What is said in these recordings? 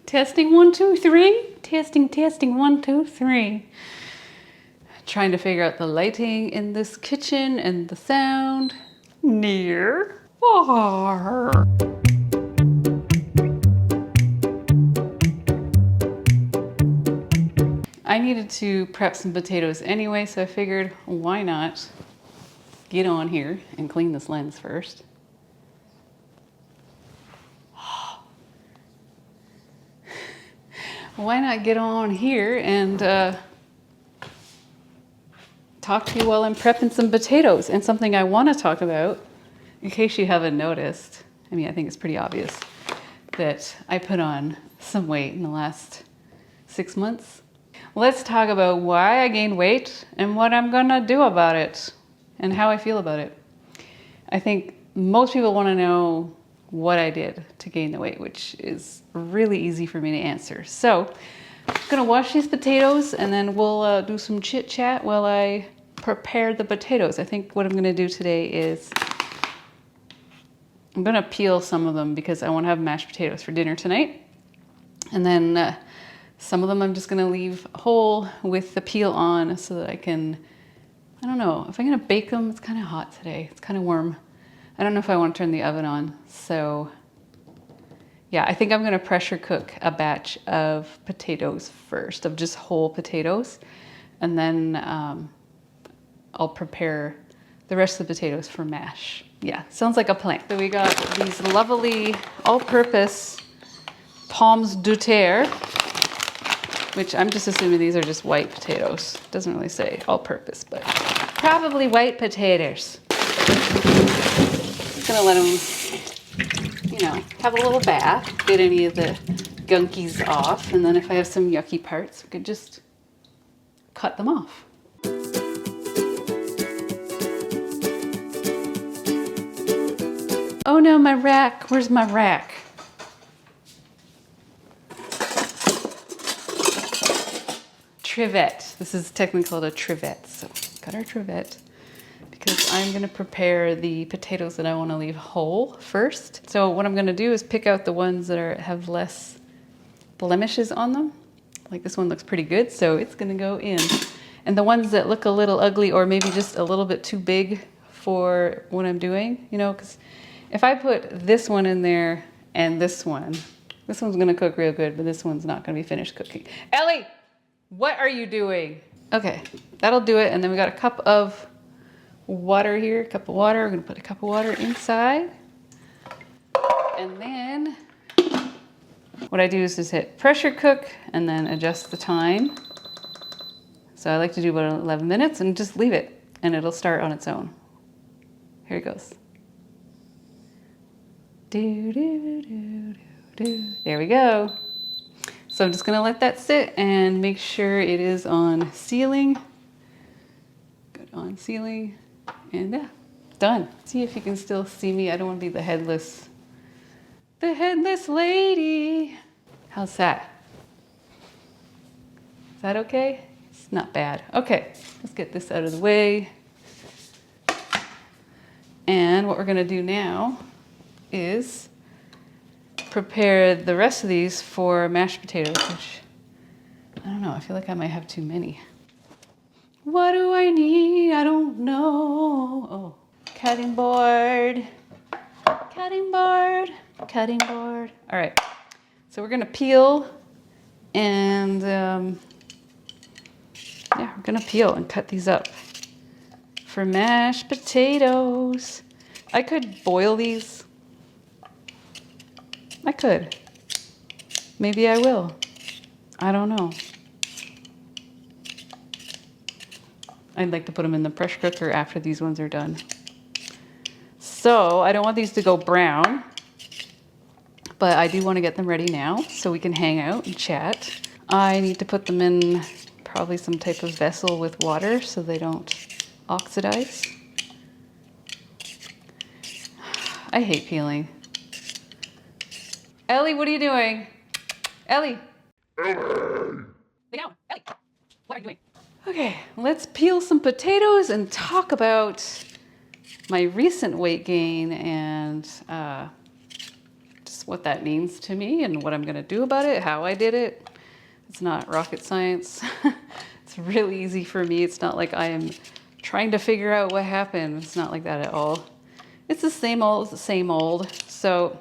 Testing 1, 2, 3. Testing 1, 2, 3. Trying to figure out the lighting in this kitchen and the sound. Near, far. I needed to prep some potatoes anyway, so I figured why not get on here and clean this lens first. Why not get on here and talk to you while I'm prepping some potatoes. And something I want to talk about, in case you haven't noticed, I mean, I think it's pretty obvious that I put on some weight in the last 6 months. Let's talk about why I gained weight and what I'm gonna do about it and how I feel about it. I think most people want to know what I did to gain the weight, which is really easy for me to answer. So I'm gonna wash these potatoes and then we'll do some chit chat while I prepare the potatoes. I think what I'm gonna do today is I'm gonna peel some of them because I want to have mashed potatoes for dinner tonight. And then some of them I'm just gonna leave whole with the peel on so that I can, I don't know, if I'm gonna bake them, it's kind of hot today, it's kind of warm. I don't know if I want to turn the oven on. So yeah, I think I'm gonna pressure cook a batch of potatoes first, of just whole potatoes. And then I'll prepare the rest of the potatoes for mash. Yeah, sounds like a plan. So we got these lovely all-purpose pommes de terre, which I'm just assuming these are just white potatoes. Doesn't really say all-purpose, but probably white potatoes. Just gonna let them, you know, have a little bath, get any of the gunkies off, and then if I have some yucky parts, we could just cut them off. Oh no, my rack. Where's my rack? Trivet. This is technically called a trivet. So got our trivet because I'm gonna prepare the potatoes that I wanna leave whole first. So what I'm gonna do is pick out the ones that have less blemishes on them. Like this one looks pretty good, so it's gonna go in. And the ones that look a little ugly or maybe just a little bit too big for what I'm doing, you know, because if I put this one in there and this one's gonna cook real good, but this one's not gonna be finished cooking. Ellie, what are you doing? Okay, that'll do it. And then we got a cup of water here, a cup of water. We're gonna put a cup of water inside. And then what I do is just hit pressure cook and then adjust the time. So I like to do about 11 minutes and just leave it and it'll start on its own. Here it goes. Do, do, do, do, do. There we go. So I'm just gonna let that sit and make sure it is on sealing. Good on sealing. And yeah, done. See if you can still see me. I don't wanna be the headless lady. How's that? Is that okay? It's not bad. Okay, let's get this out of the way. And what we're gonna do now is prepare the rest of these for mashed potatoes, which, I don't know, I feel like I might have too many. What do I need? I don't know. Oh, cutting board, cutting board, cutting board. All right, so we're gonna peel and, yeah, we're gonna peel and cut these up for mashed potatoes. I could boil these. I could. Maybe I will. I don't know. I'd like to put them in the pressure cooker after these ones are done. So I don't want these to go brown, but I do want to get them ready now so we can hang out and chat. I need to put them in probably some type of vessel with water so they don't oxidize. I hate peeling. Ellie, what are you doing? Ellie. Lay down. Ellie, what are you doing? Okay, let's peel some potatoes and talk about my recent weight gain and just what that means to me and what I'm going to do about it, how I did it. It's not rocket science. It's really easy for me. It's not like I am trying to figure out what happened. It's not like that at all. It's the same old, same old. So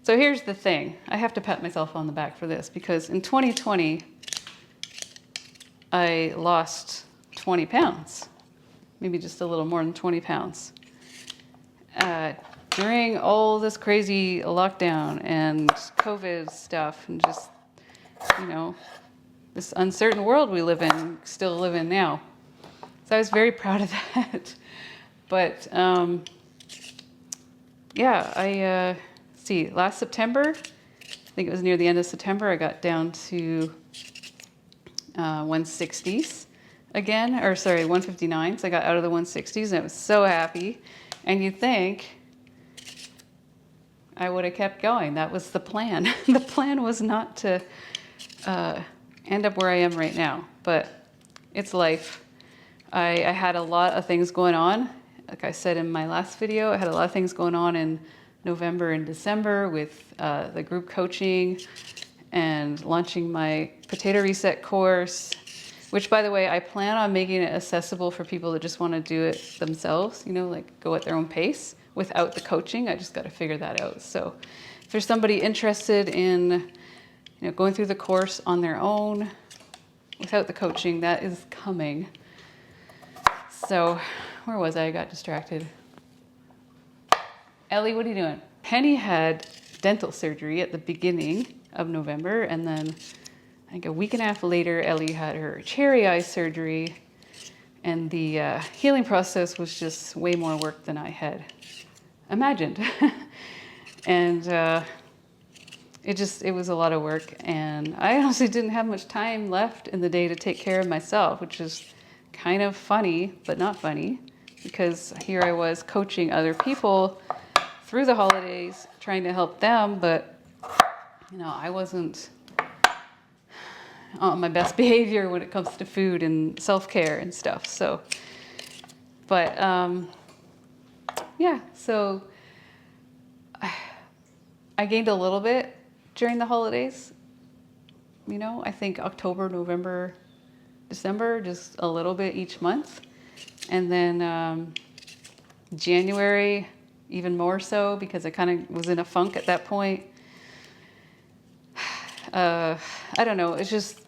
here's the thing. I have to pat myself on the back for this because in 2020, I lost 20 pounds, maybe just a little more than 20 pounds. During all this crazy lockdown and COVID stuff and just, you know, this uncertain world we still live in now. So I was very proud of that. But yeah, see, last September, I think it was near the end of September, I got down to 160s again, or sorry, 159s. I got out of the 160s and I was so happy. And you'd think I would have kept going. That was the plan. The plan was not to end up where I am right now, but it's life. I had a lot of things going on. Like I said in my last video, I had a lot of things going on in November and December with the group coaching and launching my potato reset course, which, by the way, I plan on making it accessible for people that just want to do it themselves, you know, like go at their own pace without the coaching. I just got to figure that out. So if there's somebody interested in, you know, going through the course on their own without the coaching, that is coming. So where was I? I got distracted. Ellie, what are you doing? Penny had dental surgery at the beginning of November, and then I think a week and a half later, Ellie had her cherry eye surgery, and the healing process was just way more work than I had imagined. And it was a lot of work, and I honestly didn't have much time left in the day to take care of myself, which is kind of funny, but not funny, because here I was coaching other people through the holidays, trying to help them, but you know, I wasn't on my best behavior when it comes to food and self-care and stuff. So, but yeah, so I gained a little bit during the holidays. You know, I think October, November, December, just a little bit each month. And then January, even more so, because I kind of was in a funk at that point. I don't know, it's just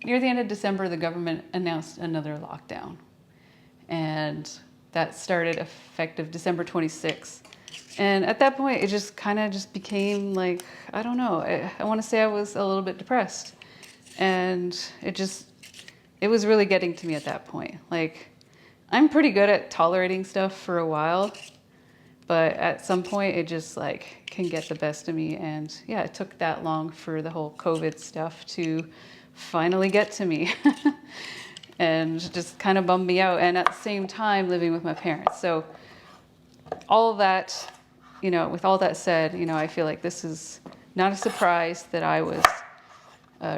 near the end of December, the government announced another lockdown. And that started effective December 26th. And at that point, it just kind of just became like, I don't know, I want to say I was a little bit depressed. And it was really getting to me at that point. Like, I'm pretty good at tolerating stuff for a while, but at some point it just like can get the best of me. And yeah, it took that long for the whole COVID stuff to finally get to me and just kind of bummed me out. And at the same time, living with my parents. So all that, you know, with all that said, you know, I feel like this is not a surprise that I was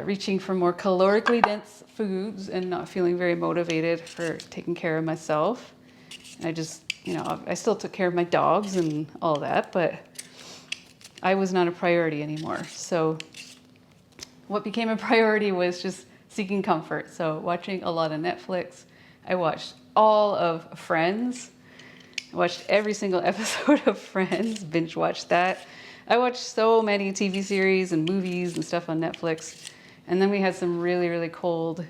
reaching for more calorically dense foods and not feeling very motivated for taking care of myself. And I just, you know, I still took care of my dogs and all that, but I was not a priority anymore. So what became a priority was just seeking comfort. So watching a lot of Netflix. I watched all of Friends. I watched every single episode of Friends, binge watched that. I watched so many TV series and movies and stuff on Netflix. And then we had some really, really cold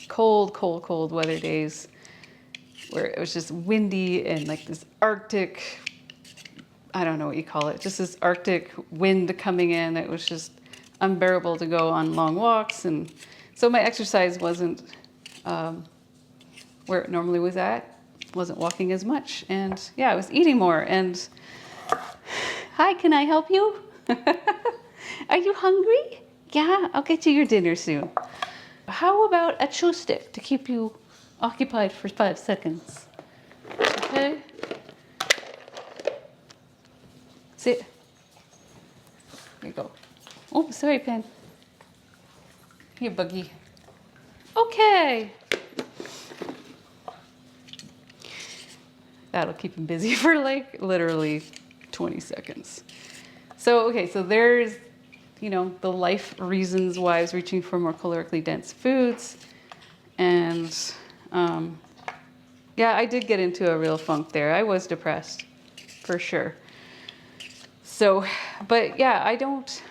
weather days where it was just windy and like this Arctic, I don't know what you call it, just this Arctic wind coming in. It was just unbearable to go on long walks. And so my exercise wasn't where it normally was at. Wasn't walking as much. And yeah, I was eating more. And hi, can I help you? Are you hungry? Yeah, I'll get you your dinner soon. How about a chew stick to keep you occupied for 5 seconds? Okay. Sit. Here you go. Oh, sorry, Pen. Here, Buggy. Okay. That'll keep him busy for like literally 20 seconds. So, okay, so there's, you know, the life reasons why I was reaching for more calorically dense foods. And yeah, I did get into a real funk there. I was depressed, for sure. So, but yeah, I don't,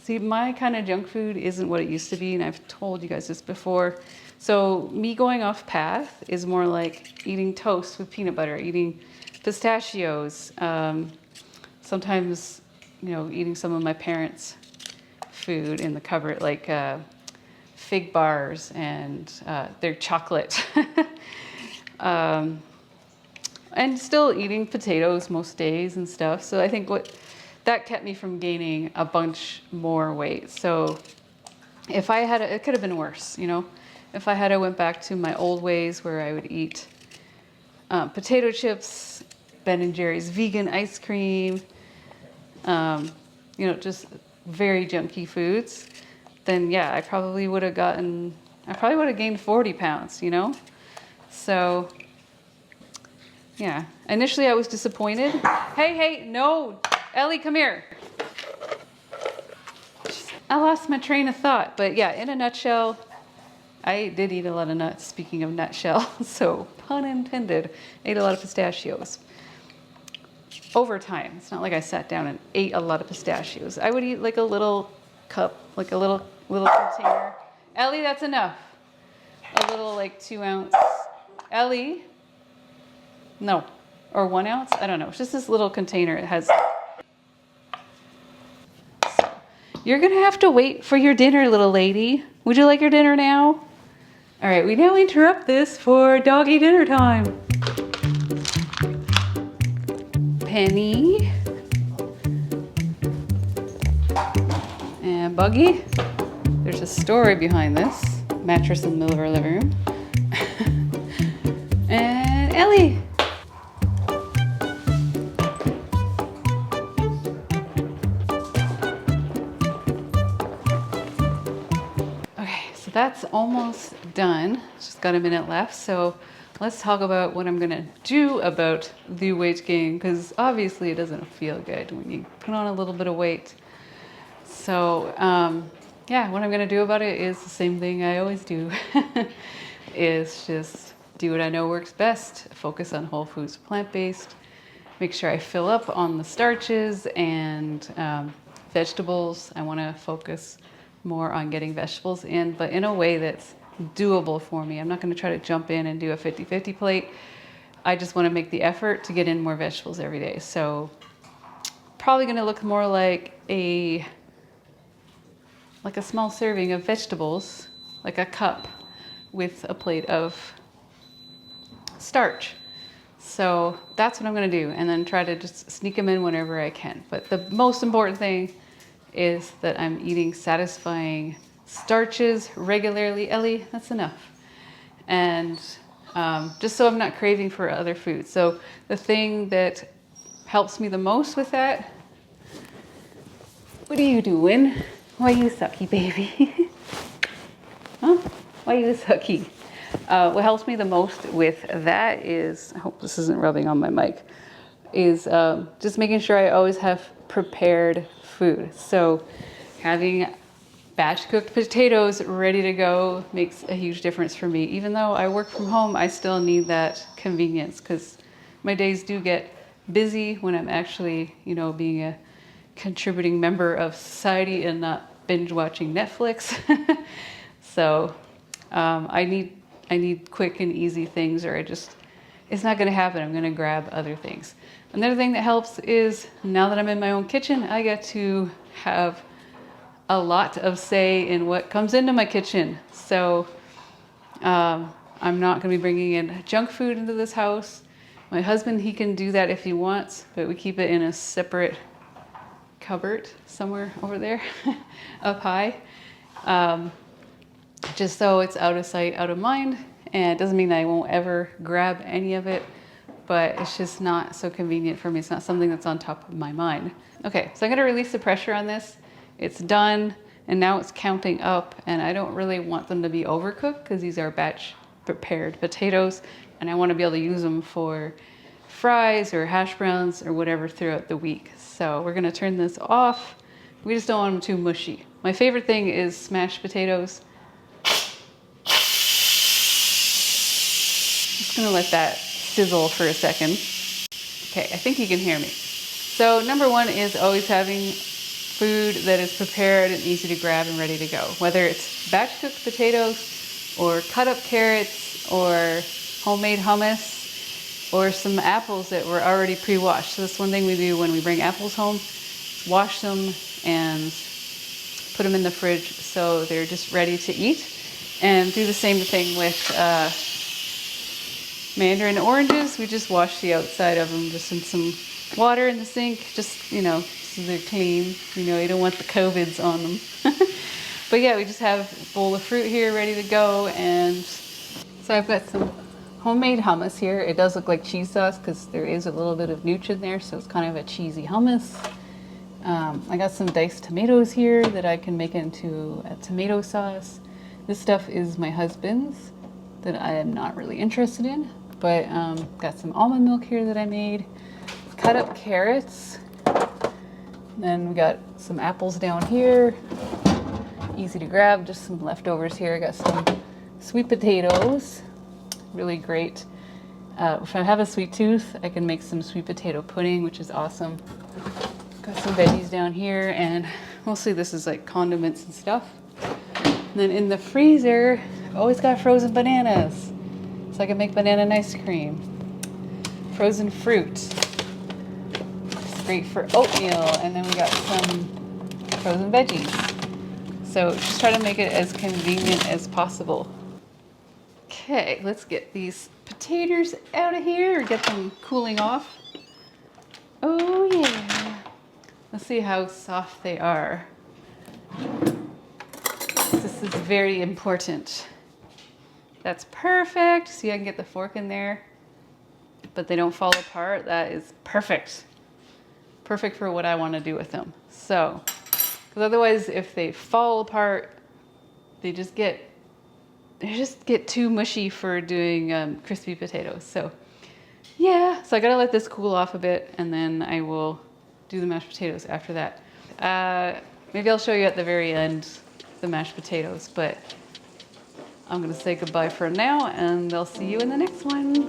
see, my kind of junk food isn't what it used to be, and I've told you guys this before. So me going off path is more like eating toast with peanut butter, eating pistachios, sometimes, you know, eating some of my parents' food in the cupboard, like fig bars and their chocolate. And still eating potatoes most days and stuff. So I think that kept me from gaining a bunch more weight. So if I had, it could have been worse, you know. If I had went back to my old ways where I would eat potato chips, Ben & Jerry's vegan ice cream, you know, just very junky foods, then yeah, I probably would have gained 40 pounds, you know? So yeah, initially I was disappointed. Hey, no, Ellie, come here. I lost my train of thought, but yeah, in a nutshell, I did eat a lot of nuts, speaking of nutshell, so pun intended, ate a lot of pistachios. Over time, it's not like I sat down and ate a lot of pistachios. I would eat like a little cup, like a little container. Ellie, that's enough. A little like 2 ounce. Ellie? No. Or 1 ounce? I don't know. It's just this little container. It has. So, you're going to have to wait for your dinner, little lady. Would you like your dinner now? All right, we now interrupt this for doggy dinner time. Penny. And Buggy. There's a story behind this. Mattress in the middle of our living room. And Ellie. Okay, so that's almost done. Just got a minute left. So let's talk about what I'm gonna do about the weight gain, because obviously it doesn't feel good when you put on a little bit of weight. So yeah, what I'm gonna do about it is the same thing I always do, is just do what I know works best, focus on whole foods, plant-based, make sure I fill up on the starches and vegetables. I wanna focus more on getting vegetables in, but in a way that's doable for me. I'm not gonna try to jump in and do a 50-50 plate. I just wanna make the effort to get in more vegetables every day. So probably gonna look more like a small serving of vegetables, like a cup with a plate of starch. So that's what I'm gonna do, and then try to just sneak them in whenever I can. But the most important thing is that I'm eating satisfying starches regularly. Ellie, that's enough. And just so I'm not craving for other foods. So the thing that helps me the most with that, what are you doing? Why you sucky, baby? Huh? Why you sucky? What helps me the most with that is, I hope this isn't rubbing on my mic, is just making sure I always have prepared food. So having batch cooked potatoes ready to go makes a huge difference for me. Even though I work from home, I still need that convenience, because my days do get busy when I'm actually, you know, being a contributing member of society and not binge watching Netflix. So I need quick and easy things, or it's not going to happen. I'm going to grab other things. Another thing that helps is, now that I'm in my own kitchen, I get to have a lot of say in what comes into my kitchen. So I'm not going to be bringing in junk food into this house. My husband, he can do that if he wants, but we keep it in a separate cupboard somewhere over there up high, just so it's out of sight, out of mind. And it doesn't mean I won't ever grab any of it, but it's just not so convenient for me. It's not something that's on top of my mind. Okay, so I'm gonna release the pressure on this. It's done, and now it's counting up, and I don't really want them to be overcooked, because these are batch prepared potatoes, and I want to be able to use them for fries or hash browns or whatever throughout the week. So we're gonna turn this off. We just don't want them too mushy. My favorite thing is smashed potatoes. Just gonna let that sizzle for a second. Okay, I think you can hear me. So number one is always having food that is prepared and easy to grab and ready to go. Whether it's batch cooked potatoes or cut up carrots or homemade hummus or some apples that were already pre-washed. So that's one thing we do when we bring apples home, wash them and put them in the fridge so they're just ready to eat. And do the same thing with mandarin oranges. We just wash the outside of them just in some water in the sink, just, you know, so they're clean. You know, you don't want the COVIDs on them. But yeah, we just have a bowl of fruit here ready to go. And so I've got some homemade hummus here. It does look like cheese sauce because there is a little bit of nooch in there, so it's kind of a cheesy hummus. I got some diced tomatoes here that I can make into a tomato sauce. This stuff is my husband's that I am not really interested in, but got some almond milk here that I made. Cut up carrots. Then we got some apples down here. Easy to grab, just some leftovers here. I got some sweet potatoes. Really great. If I have a sweet tooth, I can make some sweet potato pudding, which is awesome. Got some veggies down here, and mostly this is like condiments and stuff. And then in the freezer, I've always got frozen bananas, so I can make banana ice cream. Frozen fruit. It's great for oatmeal, and then we got some frozen veggies. So just try to make it as convenient as possible. Okay, let's get these potatoes out of here, or get them cooling off. Oh yeah. Let's see how soft they are. This is very important. That's perfect. See, I can get the fork in there, but they don't fall apart. That is perfect. Perfect for what I want to do with them. So, because otherwise if they fall apart, they just get too mushy for doing crispy potatoes. So yeah, so I gotta let this cool off a bit, and then I will do the mashed potatoes after that. Maybe I'll show you at the very end the mashed potatoes, but I'm gonna say goodbye for now, and I'll see you in the next one.